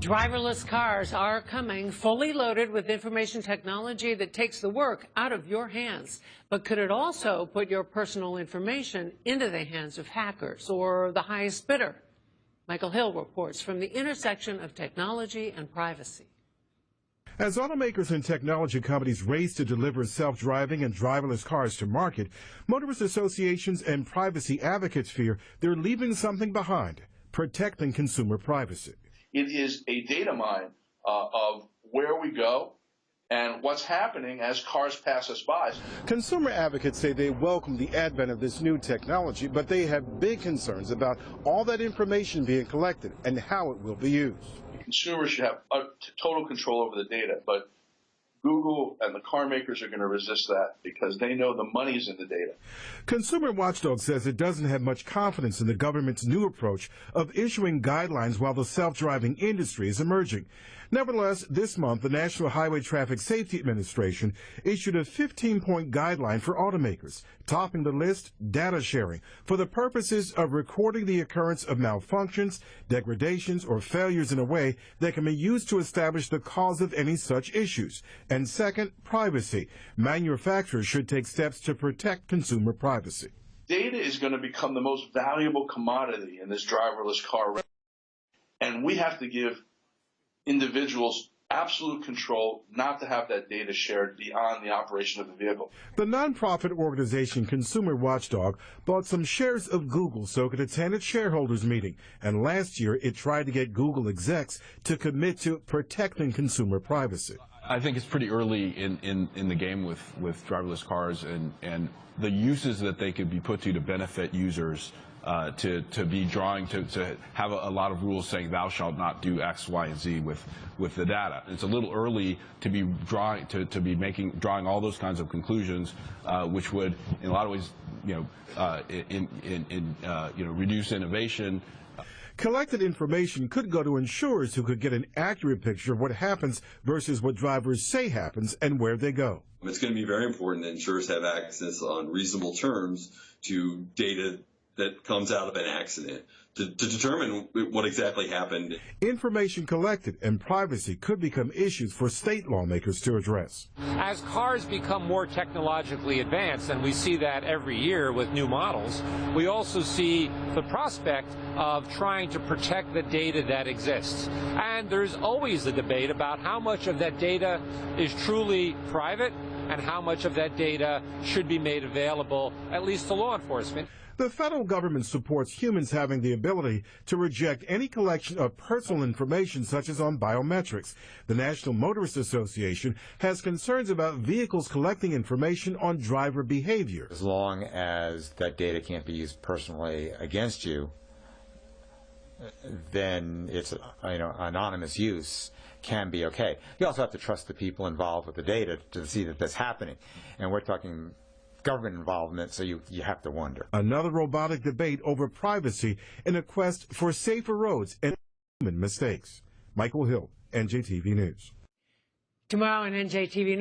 Driverless cars are coming, fully loaded with information technology that takes the work out of your hands. But could it also put your personal information into the hands of hackers or the highest bidder? Michael Hill reports from the intersection of technology and privacy. As automakers and technology companies race to deliver self-driving and driverless cars to market, motorist associations and privacy advocates fear they're leaving something behind: protecting consumer privacy. It is a data mine of where we go and what's happening as cars pass us by. Consumer advocates say they welcome the advent of this new technology, but they have big concerns about all that information being collected and how it will be used. Consumers should have total control over the data, but Google and the car makers are going to resist that because they know the money's in the data. Consumer Watchdog says it doesn't have much confidence in the government's new approach of issuing guidelines while the self-driving industry is emerging. Nevertheless, this month, the National Highway Traffic Safety Administration issued a 15-point guideline for automakers. Topping the list, data sharing for the purposes of recording the occurrence of malfunctions, degradations, or failures in a way that can be used to establish the cause of any such issues. And second, privacy. Manufacturers should take steps to protect consumer privacy. Data is going to become the most valuable commodity in this driverless car, and we have to give individuals absolute control not to have that data shared beyond the operation of the vehicle. The nonprofit organization Consumer Watchdog bought some shares of Google so it could attend its shareholders meeting, and last year it tried to get Google execs to commit to protecting consumer privacy. I think it's pretty early in the game with driverless cars and the uses that they could be put to benefit users. To have a lot of rules saying thou shalt not do X, Y, and Z with the data. It's a little early to be drawing all those kinds of conclusions, which would, in a lot of ways, reduce innovation. Collected information could go to insurers who could get an accurate picture of what happens versus what drivers say happens and where they go. It's going to be very important that insurers have access on reasonable terms to data that comes out of an accident to determine what exactly happened. Information collected and privacy could become issues for state lawmakers to address. As cars become more technologically advanced, and we see that every year with new models, we also see the prospect of trying to protect the data that exists. And there's always a debate about how much of that data is truly private and how much of that data should be made available, at least to law enforcement. The federal government supports humans having the ability to reject any collection of personal information, such as on biometrics. The National Motorist Association has concerns about vehicles collecting information on driver behavior. As long as that data can't be used personally against you, then it's, anonymous use can be okay. You also have to trust the people involved with the data to see that that's happening. And we're talking government involvement, so you have to wonder. Another robotic debate over privacy in a quest for safer roads and human mistakes. Michael Hill, NJTV News. Tomorrow on NJTV News.